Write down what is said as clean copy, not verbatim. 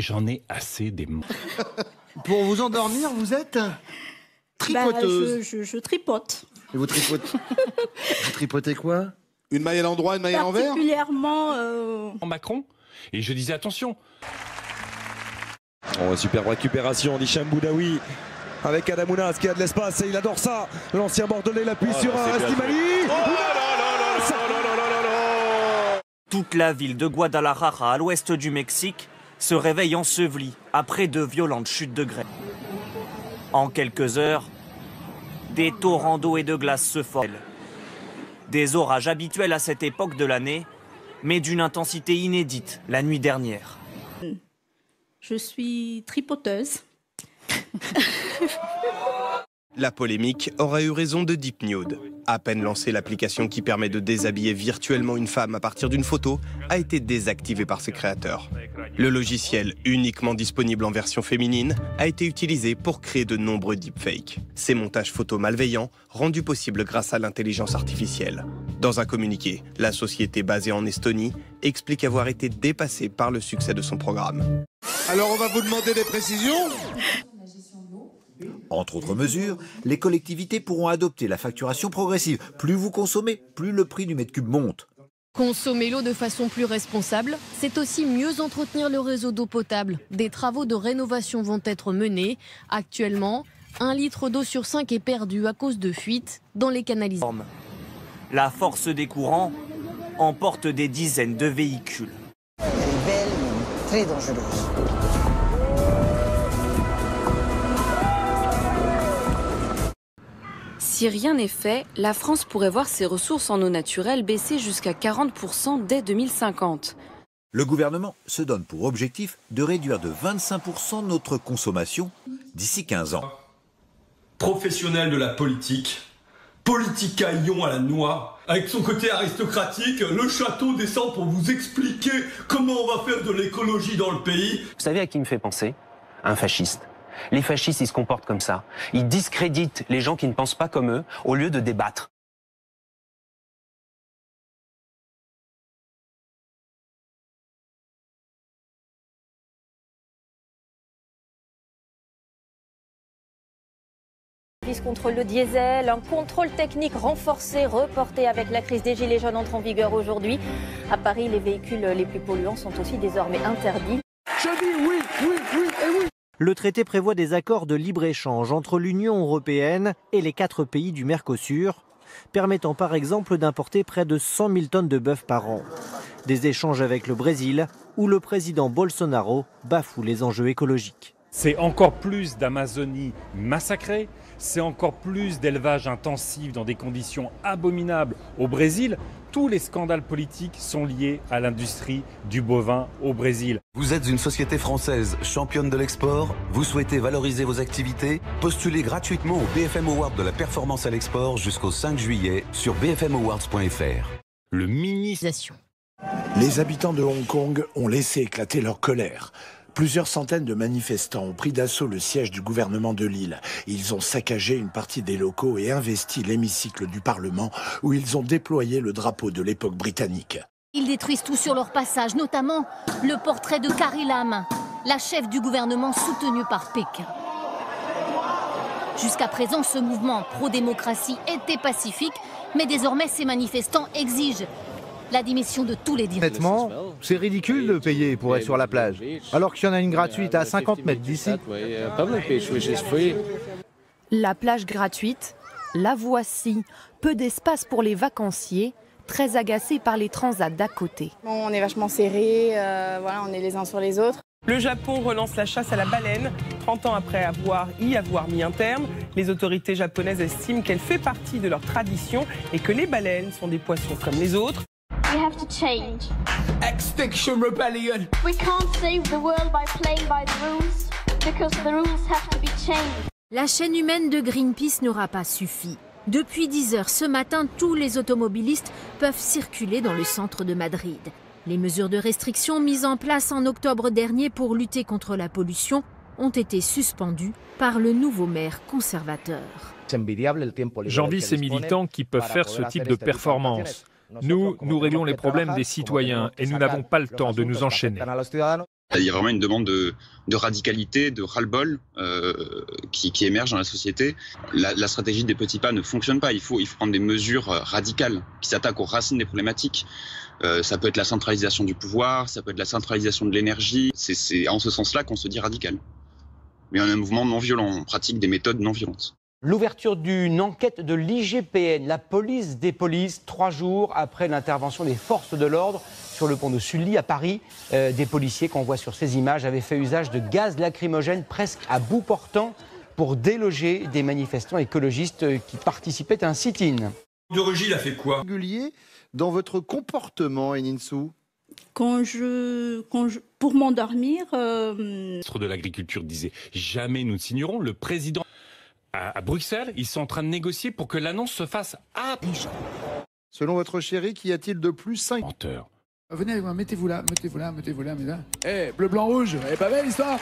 J'en ai assez des mots. Pour vous endormir, vous êtes tripoteuse. Je tripote. Et vous tripotez Vous tripotez quoi? Une maille à l'endroit, une maille à l'envers? Particulièrement... Macron. Et je disais attention. Oh, superbe récupération d'Hicham Boudaoui avec Adamounas qui a de l'espace et il adore ça. L'ancien Bordelais l'appuie sur un Estimali. Toute la ville de Guadalajara, à l'ouest du Mexique, se réveille ensevelie après de violentes chutes de grêle. En quelques heures, des torrents d'eau et de glace se forment. Des orages habituels à cette époque de l'année, mais d'une intensité inédite la nuit dernière. Je suis tripoteuse. La polémique aurait eu raison de Deep Nude. À peine lancée, l'application qui permet de déshabiller virtuellement une femme à partir d'une photo a été désactivée par ses créateurs. Le logiciel, uniquement disponible en version féminine, a été utilisé pour créer de nombreux deepfakes. Ces montages photos malveillants rendus possibles grâce à l'intelligence artificielle. Dans un communiqué, la société basée en Estonie explique avoir été dépassée par le succès de son programme. Alors on va vous demander des précisions. Entre autres mesures, les collectivités pourront adopter la facturation progressive. Plus vous consommez, plus le prix du mètre cube monte. Consommer l'eau de façon plus responsable, c'est aussi mieux entretenir le réseau d'eau potable. Des travaux de rénovation vont être menés. Actuellement, 1 litre d'eau sur 5 est perdu à cause de fuites dans les canalisations. La force des courants emporte des dizaines de véhicules. Elle est belle, mais très dangereuse. Si rien n'est fait, la France pourrait voir ses ressources en eau naturelle baisser jusqu'à 40% dès 2050. Le gouvernement se donne pour objectif de réduire de 25% notre consommation d'ici 15 ans. Professionnel de la politique, politicaillon à la noix, avec son côté aristocratique, le château descend pour vous expliquer comment on va faire de l'écologie dans le pays. Vous savez à qui il me fait penser? Un fasciste. Les fascistes, ils se comportent comme ça. Ils discréditent les gens qui ne pensent pas comme eux au lieu de débattre. Contre le diesel, un contrôle technique renforcé, reporté avec la crise des Gilets jaunes entre en vigueur aujourd'hui. À Paris, les véhicules les plus polluants sont aussi désormais interdits. Je dis oui, oui, oui et oui. Le traité prévoit des accords de libre-échange entre l'Union européenne et les 4 pays du Mercosur, permettant par exemple d'importer près de 100 000 tonnes de bœuf par an. Des échanges avec le Brésil, où le président Bolsonaro bafoue les enjeux écologiques. C'est encore plus d'Amazonie massacrée, c'est encore plus d'élevage intensif dans des conditions abominables au Brésil. Tous les scandales politiques sont liés à l'industrie du bovin au Brésil. Vous êtes une société française championne de l'export, vous souhaitez valoriser vos activités? Postulez gratuitement au BFM Award de la performance à l'export jusqu'au 5 juillet sur bfmawards.fr. Le ministre... Les habitants de Hong Kong ont laissé éclater leur colère. Plusieurs centaines de manifestants ont pris d'assaut le siège du gouvernement de l'île. Ils ont saccagé une partie des locaux et investi l'hémicycle du Parlement où ils ont déployé le drapeau de l'époque britannique. Ils détruisent tout sur leur passage, notamment le portrait de Carrie Lam, la chef du gouvernement soutenue par Pékin. Jusqu'à présent, ce mouvement pro-démocratie était pacifique, mais désormais ces manifestants exigent la démission de tous les dirigeants. Honnêtement, c'est ridicule de payer pour être sur la plage, alors qu'il y en a une gratuite à 50 mètres d'ici. La plage gratuite, la voici. Peu d'espace pour les vacanciers, très agacés par les transats d'à côté. Bon, on est vachement serrés, voilà, on est les uns sur les autres. Le Japon relance la chasse à la baleine. 30 ans après y avoir mis un terme, les autorités japonaises estiment qu'elle fait partie de leur tradition et que les baleines sont des poissons comme les autres. We have to change. Extinction Rebellion. We can't save the world by playing by the rules, because the rules have to be changed. La chaîne humaine de Greenpeace n'aura pas suffi. Depuis 10 heures ce matin, tous les automobilistes peuvent circuler dans le centre de Madrid. Les mesures de restriction mises en place en octobre dernier pour lutter contre la pollution ont été suspendues par le nouveau maire conservateur. J'envie ces militants qui peuvent faire ce type de performance. Nous réglons les problèmes des citoyens et nous n'avons pas le temps de nous enchaîner. Il y a vraiment une demande de radicalité, de ras-le-bol qui émerge dans la société. La stratégie des petits pas ne fonctionne pas. Il faut prendre des mesures radicales qui s'attaquent aux racines des problématiques. Ça peut être la centralisation du pouvoir, ça peut être la centralisation de l'énergie. C'est en ce sens-là qu'on se dit radical. Mais on a un mouvement non violent, on pratique des méthodes non violentes. L'ouverture d'une enquête de l'IGPN, la police des polices, 3 jours après l'intervention des forces de l'ordre sur le pont de Sully à Paris. Des policiers qu'on voit sur ces images avaient fait usage de gaz lacrymogène presque à bout portant pour déloger des manifestants écologistes qui participaient à un sit-in. De Rugy, il a fait quoi? Régulier dans votre comportement, Eninsou? Pour m'endormir... Le ministre de l'Agriculture disait « Jamais nous ne signerons ». Le président à Bruxelles, ils sont en train de négocier pour que l'annonce se fasse à Abidjan. Selon votre chéri, qu'y a-t-il de plus 5 menteur? Venez avec moi, mettez-vous là, mettez-vous là, mettez-vous là, mettez-vous là. Eh, bleu, blanc, rouge, elle est pas belle l'histoire?